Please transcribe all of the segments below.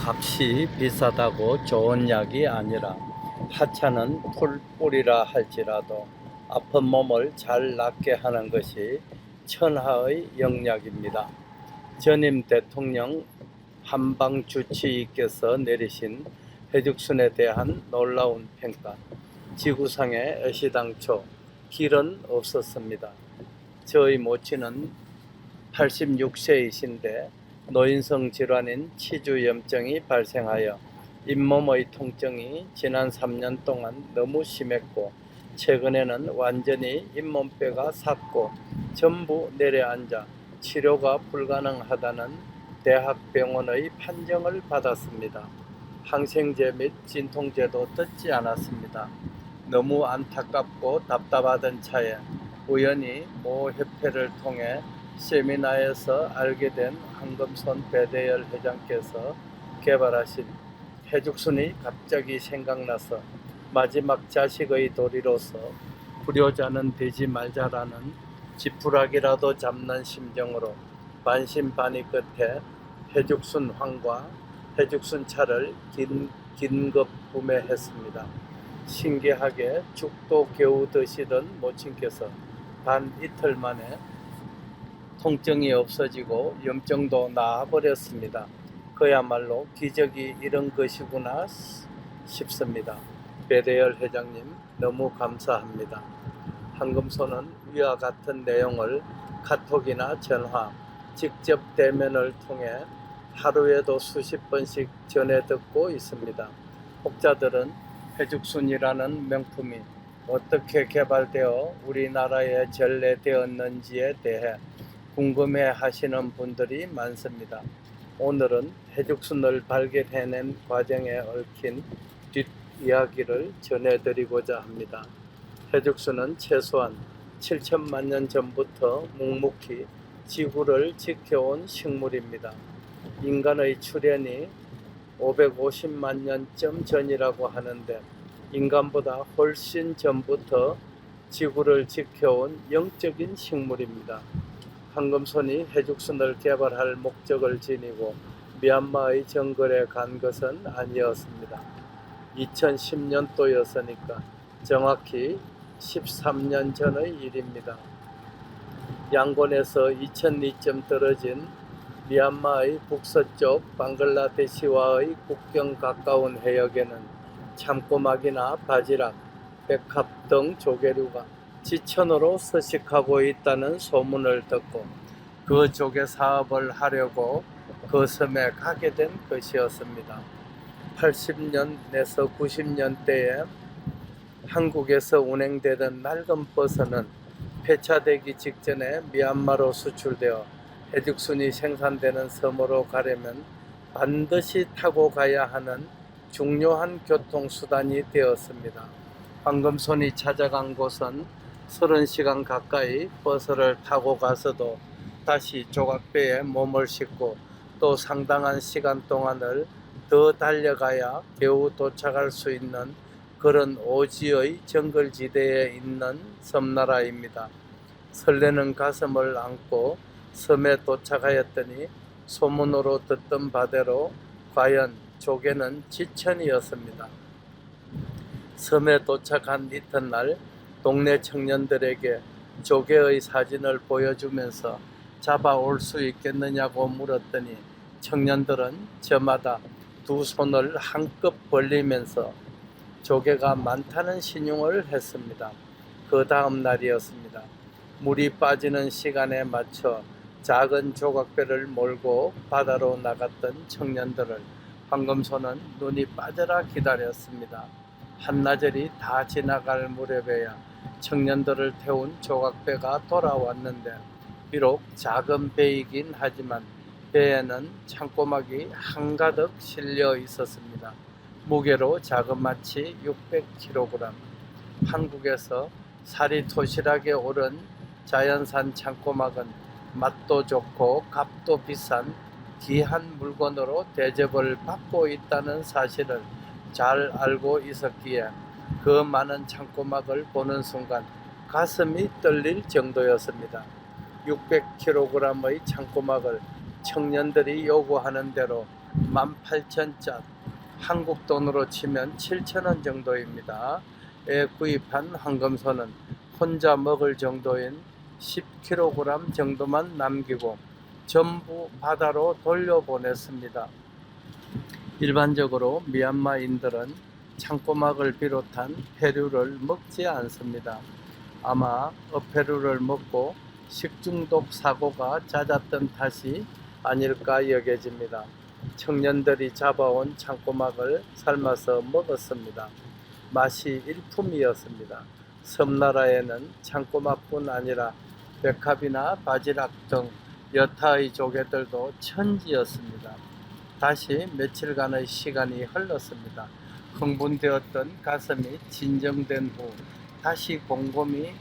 값이 비싸다고 좋은 약이 아니라 하찮은 풀뿌리라 할지라도 아픈 몸을 잘 낫게 하는 것이 천하의 영약입니다. 전임 대통령 한방주치의께서 내리신 해죽순에 대한 놀라운 평가. 지구상에 애시당초 길은 없었습니다. 저희 모친은 86세이신데 노인성 질환인 치주염증이 발생하여 잇몸의 통증이 지난 3년 동안 너무 심했고, 최근에는 완전히 잇몸뼈가 삭고 전부 내려앉아 치료가 불가능하다는 대학병원의 판정을 받았습니다. 항생제 및 진통제도 듣지 않았습니다. 너무 안타깝고 답답하던 차에 우연히 모 협회를 통해 세미나에서 알게 된 한금손 배대열 회장께서 개발하신 해죽순이 갑자기 생각나서 마지막 자식의 도리로서 불효자는 되지 말자라는 지푸라기라도 잡는 심정으로 반신반의 끝에 해죽순 황과 해죽순 차를 긴급 구매했습니다. 신기하게 죽도 겨우 드시던 모친께서 단 이틀 만에 통증이 없어지고 염증도 나아버렸습니다. 그야말로 기적이 이런 것이구나 싶습니다. 배대열 회장님, 너무 감사합니다. 한금손은 위와 같은 내용을 카톡이나 전화, 직접 대면을 통해 하루에도 수십 번씩 전해 듣고 있습니다. 혹자들은 해죽순이라는 명품이 어떻게 개발되어 우리나라에 전래되었는지에 대해 궁금해 하시는 분들이 많습니다. 오늘은 해죽순을 발견해낸 과정에 얽힌 뒷이야기를 전해드리고자 합니다. 해죽순은 최소한 7천만 년 전부터 묵묵히 지구를 지켜온 식물입니다. 인간의 출현이 550만 년쯤 전이라고 하는데, 인간보다 훨씬 전부터 지구를 지켜온 영적인 식물입니다. 한금손이 해죽순을 개발할 목적을 지니고 미얀마의 정글에 간 것은 아니었습니다. 2010년도였으니까 정확히 13년 전의 일입니다. 양곤에서 2000리쯤 떨어진 미얀마의 북서쪽 방글라데시와의 국경 가까운 해역에는 참꼬막이나 바지락, 백합 등 조개류가 지천으로 서식하고 있다는 소문을 듣고 그 조개 사업을 하려고 그 섬에 가게 된 것이었습니다. 80년에서 90년대에 한국에서 운행되던 낡은 버스는 폐차되기 직전에 미얀마로 수출되어 해죽순이 생산되는 섬으로 가려면 반드시 타고 가야 하는 중요한 교통수단이 되었습니다. 한금손이 찾아간 곳은 30시간 가까이 버스를 타고 가서도 다시 조각배에 몸을 싣고 또 상당한 시간 동안을 더 달려가야 겨우 도착할 수 있는 그런 오지의 정글지대에 있는 섬나라입니다. 설레는 가슴을 안고 섬에 도착하였더니 소문으로 듣던 바대로 과연 조개는 지천이었습니다. 섬에 도착한 이튿날 동네 청년들에게 조개의 사진을 보여주면서 잡아올 수 있겠느냐고 물었더니 청년들은 저마다 두 손을 한껏 벌리면서 조개가 많다는 신용을 했습니다. 그 다음 날이었습니다. 물이 빠지는 시간에 맞춰 작은 조각배를 몰고 바다로 나갔던 청년들을 한금손은 눈이 빠져라 기다렸습니다. 한나절이 다 지나갈 무렵에야 청년들을 태운 조각배가 돌아왔는데, 비록 작은 배이긴 하지만 배에는 창꼬막이 한가득 실려 있었습니다. 무게로 자그마치 600kg. 한국에서 살이 토실하게 오른 자연산 창꼬막은 맛도 좋고 값도 비싼 귀한 물건으로 대접을 받고 있다는 사실을 잘 알고 있었기에 그 많은 창꼬막을 보는 순간 가슴이 떨릴 정도였습니다. 600kg의 창꼬막을 청년들이 요구하는 대로 18,000짠, 한국 돈으로 치면 7,000원 정도입니다. 에 구입한 황금소는 혼자 먹을 정도인 10kg 정도만 남기고 전부 바다로 돌려보냈습니다. 일반적으로 미얀마인들은 창고막을 비롯한 페류를 먹지 않습니다. 아마 어패류를 먹고 식중독 사고가 잦았던 탓이 아닐까 여겨집니다. 청년들이 잡아온 창고막을 삶아서 먹었습니다. 맛이 일품이었습니다. 섬나라에는 창고막뿐 아니라 백합이나 바지락 등 여타의 조개들도 천지였습니다. 다시 며칠간의 시간이 흘렀습니다. 흥분되었던 가슴이 진정된 후 다시 곰곰이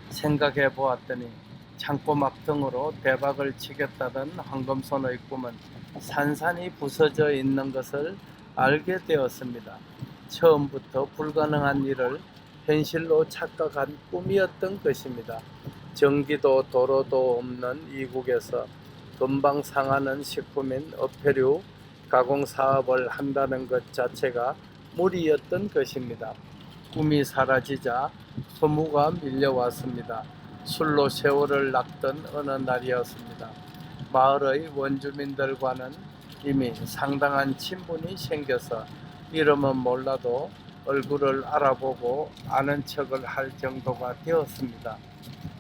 생각해 보았더니 창고막 등으로 대박을 치겠다던 황금손의 꿈은 산산이 부서져 있는 것을 알게 되었습니다. 처음부터 불가능한 일을 현실로 착각한 꿈이었던 것입니다. 전기도 도로도 없는 이국에서 금방 상하는 식품인 어패류 가공 사업을 한다는 것 자체가 무리였던 것입니다. 꿈이 사라지자 허무가 밀려왔습니다. 술로 세월을 낚던 어느 날이었습니다. 마을의 원주민들과는 이미 상당한 친분이 생겨서 이름은 몰라도 얼굴을 알아보고 아는 척을 할 정도가 되었습니다.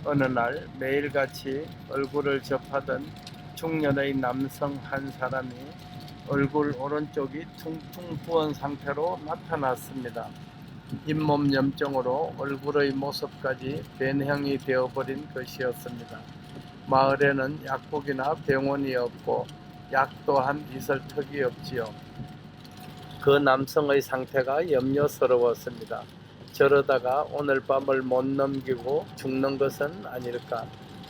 어느 날 매일같이 얼굴을 접하던 중년의 남성 한 사람이 얼굴 오른쪽이 퉁퉁 부은 상태로 나타났습니다. 잇몸 염증으로 얼굴의 모습까지 변형이 되어버린 것이었습니다. 마을에는 약국이나 병원이 없고 약 또한 있을 턱이 없지요. 그 남성의 상태가 염려스러웠습니다. 저러다가 오늘 밤을 못 넘기고 죽는 것은 아닐까.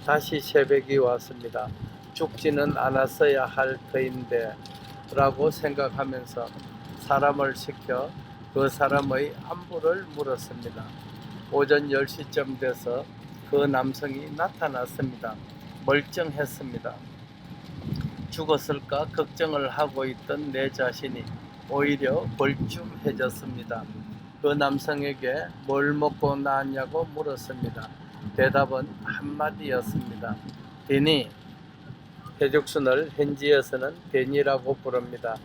다시 새벽이 왔습니다. 죽지는 않았어야 할 터인데 라고 생각하면서 사람을 시켜 그 사람의 안부를 물었습니다. 오전 10시쯤 돼서 그 남성이 나타났습니다. 멀쩡했습니다. 죽었을까 걱정을 하고 있던 내 자신이 오히려 벌쭘해졌습니다. 그 남성에게 뭘 먹고 나왔냐고 물었습니다. 대답은 한마디였습니다. 데니. 해죽순을 현지에서는 데니라고 부릅니다.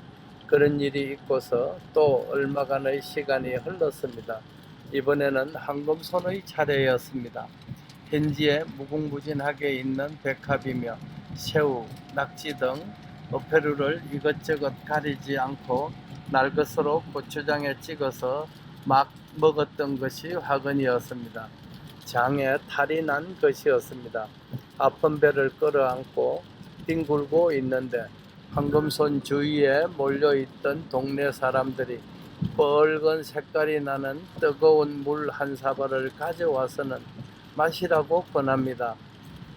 그런 일이 있고서 또 얼마간의 시간이 흘렀습니다. 이번에는 황금손의 차례였습니다. 현지에 무궁무진하게 있는 백합이며 새우, 낙지 등 어패류를 이것저것 가리지 않고 날것으로 고추장에 찍어서 막 먹었던 것이 화근이었습니다. 장에 탈이 난 것이었습니다. 아픈 배를 끌어안고 뒹굴고 있는데 황금손 주위에 몰려있던 동네 사람들이 뻘건 색깔이 나는 뜨거운 물 한 사발을 가져와서는 마시라고 권합니다.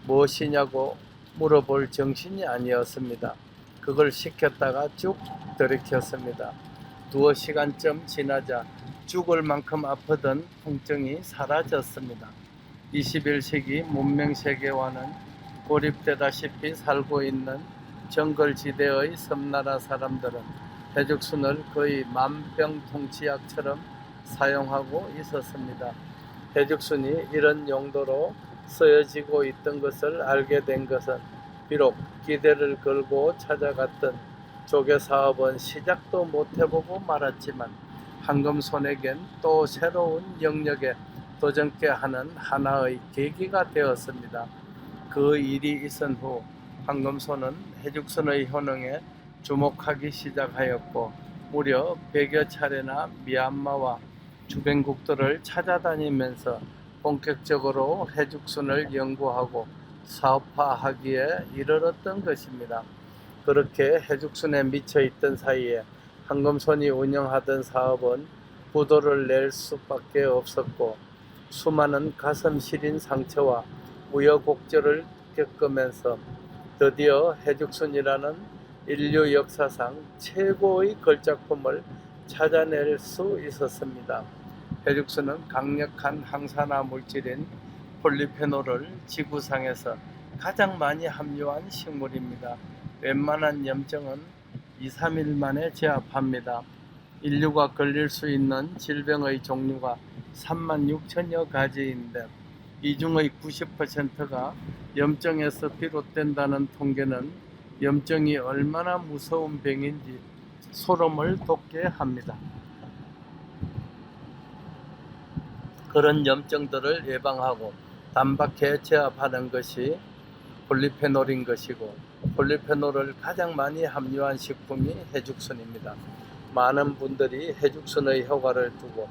무엇이냐고 물어볼 정신이 아니었습니다. 그걸 시켰다가 쭉 들이켰습니다. 두어 시간쯤 지나자 죽을 만큼 아프던 통증이 사라졌습니다. 21세기 문명세계와는 고립되다시피 살고 있는 정글지대의 섬나라 사람들은 해죽순을 거의 만병통치약처럼 사용하고 있었습니다. 해죽순이 이런 용도로 쓰여지고 있던 것을 알게 된 것은 비록 기대를 걸고 찾아갔던 조개사업은 시작도 못해보고 말았지만 황금손에겐 또 새로운 영역에 도전케 하는 하나의 계기가 되었습니다. 그 일이 있은 후 황금손은 해죽순의 효능에 주목하기 시작하였고 무려 100여 차례나 미얀마와 주변국들을 찾아다니면서 본격적으로 해죽순을 연구하고 사업화하기에 이르렀던 것입니다. 그렇게 해죽순에 미쳐있던 사이에 황금손이 운영하던 사업은 부도를 낼 수밖에 없었고 수많은 가슴 시린 상처와 우여곡절을 겪으면서 드디어 해죽순이라는 인류 역사상 최고의 걸작품을 찾아낼 수 있었습니다. 해죽순은 강력한 항산화 물질인 폴리페놀을 지구상에서 가장 많이 함유한 식물입니다. 웬만한 염증은 2, 3일 만에 제압합니다. 인류가 걸릴 수 있는 질병의 종류가 36,000여 가지인데 이 중의 90%가 염증에서 비롯된다는 통계는 염증이 얼마나 무서운 병인지 소름을 돋게 합니다. 그런 염증들을 예방하고 단박에 제압하는 것이 폴리페놀인 것이고, 폴리페놀을 가장 많이 함유한 식품이 해죽순입니다. 많은 분들이 해죽순의 효과를 두고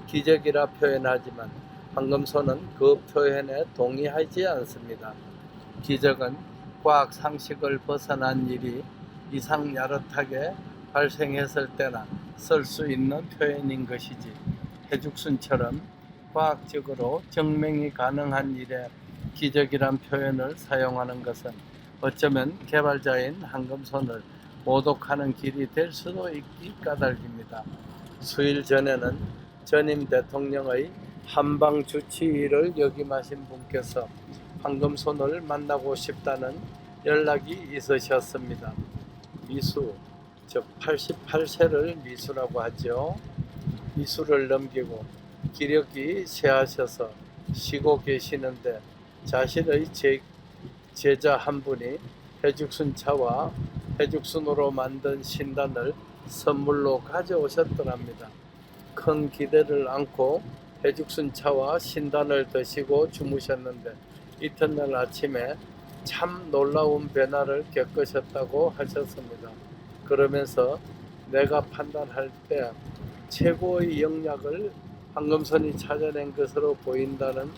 기적이라 표현하지만 황금소는 그 표현에 동의하지 않습니다. 기적은 과학 상식을 벗어난 일이 이상 야릇하게 발생했을 때나 쓸 수 있는 표현인 것이지, 해죽순처럼 과학적으로 증명이 가능한 일에 기적이란 표현을 사용하는 것은 어쩌면 개발자인 황금손을 모독하는 길이 될 수도 있기 까닭입니다. 수일 전에는 전임 대통령의 한방 주치의를 역임하신 분께서 황금손을 만나고 싶다는 연락이 있으셨습니다. 미수, 즉 88세를 미수라고 하죠. 미수를 넘기고 기력이 쇠하셔서 쉬고 계시는데 자신의 제자 한 분이 해죽순 차와 해죽순으로 만든 신단을 선물로 가져오셨더랍니다. 큰 기대를 안고 해죽순 차와 신단을 드시고 주무셨는데 이튿날 아침에 참 놀라운 변화를 겪으셨다고 하셨습니다. 그러면서 내가 판단할 때 최고의 영약을 황금손이 찾아낸 것으로 보인다는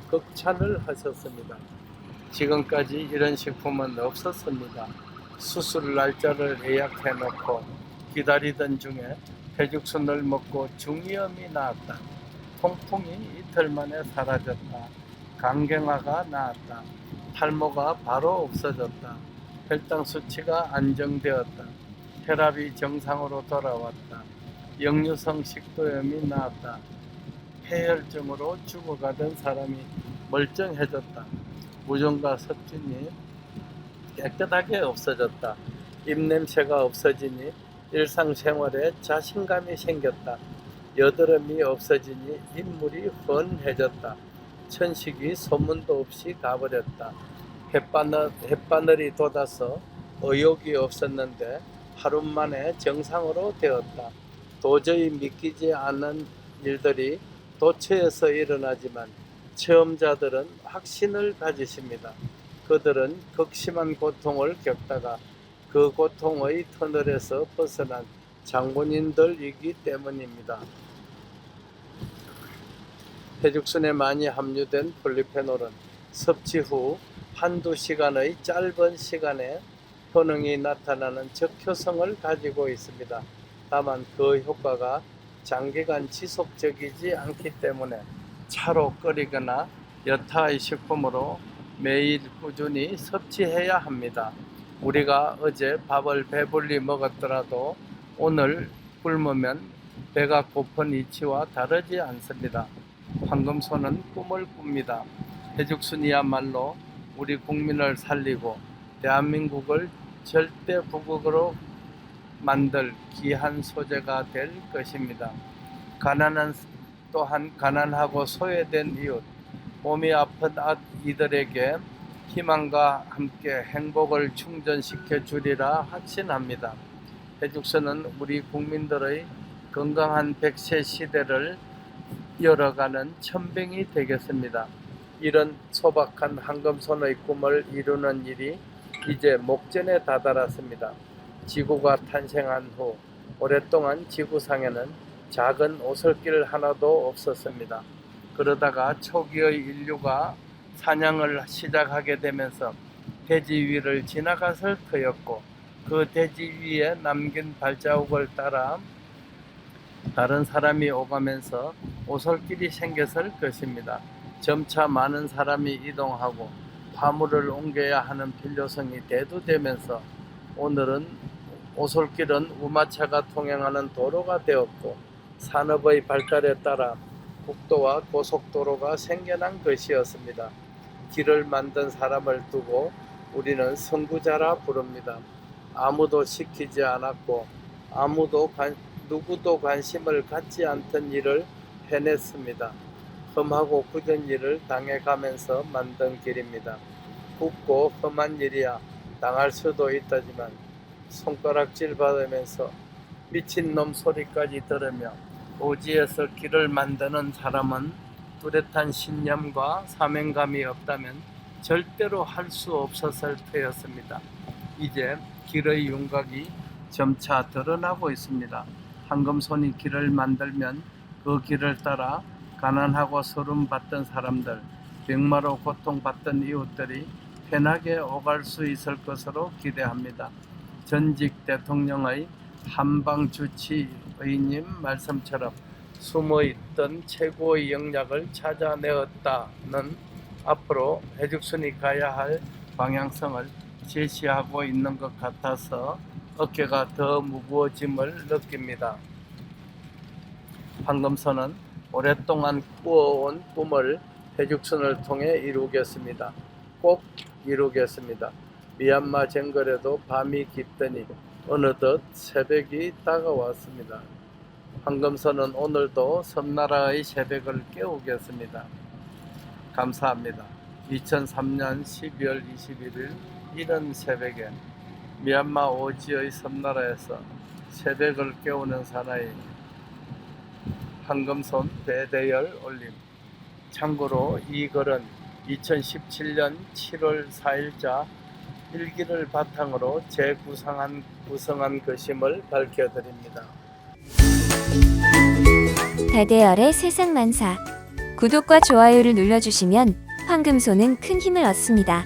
극찬을 하셨습니다. 지금까지 이런 식품은 없었습니다. 수술 날짜를 예약해 놓고 기다리던 중에 해죽순을 먹고 중이염이 나았다. 통풍이 이틀 만에 사라졌다. 간경화가 나았다. 탈모가 바로 없어졌다. 혈당 수치가 안정되었다. 혈압이 정상으로 돌아왔다. 역류성 식도염이 나았다. 폐혈증으로 죽어가던 사람이 멀쩡해졌다. 무좀과 섭진이 깨끗하게 없어졌다. 입냄새가 없어지니 일상생활에 자신감이 생겼다. 여드름이 없어지니 인물이 훤해졌다. 천식이 소문도 없이 가버렸다. 햇바늘이 돋아서 의욕이 없었는데 하루 만에 정상으로 되었다. 도저히 믿기지 않는 일들이 도처에서 일어나지만 체험자들은 확신을 가지십니다. 그들은 극심한 고통을 겪다가 그 고통의 터널에서 벗어난 장본인들이기 때문입니다. 해죽순에 많이 함유된 폴리페놀은 섭취 후 한두 시간의 짧은 시간에 효능이 나타나는 적효성을 가지고 있습니다. 다만 그 효과가 장기간 지속적이지 않기 때문에 차로 끓이거나 여타의 식품으로 매일 꾸준히 섭취해야 합니다. 우리가 어제 밥을 배불리 먹었더라도 오늘 굶으면 배가 고픈 이치와 다르지 않습니다. 황금손은 꿈을 꿉니다. 해죽순이야말로 우리 국민을 살리고 대한민국을 절대부국으로 만들 귀한 소재가 될 것입니다. 또한 가난하고 소외된 이웃, 몸이 아픈 이들에게 희망과 함께 행복을 충전시켜 주리라 확신합니다. 해죽순은 우리 국민들의 건강한 100세 시대를 열어가는 천병이 되겠습니다. 이런 소박한 황금손의 꿈을 이루는 일이 이제 목전에 다다랐습니다. 지구가 탄생한 후 오랫동안 지구상에는 작은 오솔길 하나도 없었습니다. 그러다가 초기의 인류가 사냥을 시작하게 되면서 대지 위를 지나갔을 터였고, 그 대지 위에 남긴 발자국을 따라 다른 사람이 오가면서 오솔길이 생겼을 것입니다. 점차 많은 사람이 이동하고 화물을 옮겨야 하는 필요성이 대두되면서 오늘은 오솔길은 우마차가 통행하는 도로가 되었고, 산업의 발달에 따라 국도와 고속도로가 생겨난 것이었습니다. 길을 만든 사람을 두고 우리는 선구자라 부릅니다. 아무도 시키지 않았고 누구도 관심을 갖지 않던 일을 해냈습니다. 험하고 굳은 일을 당해가면서 만든 길입니다. 굽고 험한 일이야 당할 수도 있다지만 손가락질 받으면서 미친놈 소리까지 들으며 오지에서 길을 만드는 사람은 뚜렷한 신념과 사명감이 없다면 절대로 할 수 없었을 터였습니다. 이제 길의 윤곽이 점차 드러나고 있습니다. 황금손이 길을 만들면 그 길을 따라 가난하고 서름받던 사람들, 병마로 고통받던 이웃들이 편하게 오갈 수 있을 것으로 기대합니다. 전직 대통령의 한방주치의님 말씀처럼 숨어있던 최고의 영략을 찾아내었다는 앞으로 해죽순이 가야 할 방향성을 제시하고 있는 것 같아서 어깨가 더 무거워짐을 느낍니다. 황금손은 오랫동안 꾸어온 꿈을 해죽순을 통해 이루겠습니다. 꼭 이루겠습니다. 미얀마 정글에도 밤이 깊더니 어느덧 새벽이 다가왔습니다. 황금손은 오늘도 섬나라의 새벽을 깨우겠습니다. 감사합니다. 2003년 12월 21일 이른 새벽에 미얀마 오지의 섬나라에서 새벽을 깨우는 사나이 황금손 대대열 올림. 참고로 이 글은 2017년 7월 4일자 일기를 바탕으로 재구성한 것임을 밝혀드립니다. 대대열의 세상만사. 구독과 좋아요를 눌러주시면 황금손은 큰 힘을 얻습니다.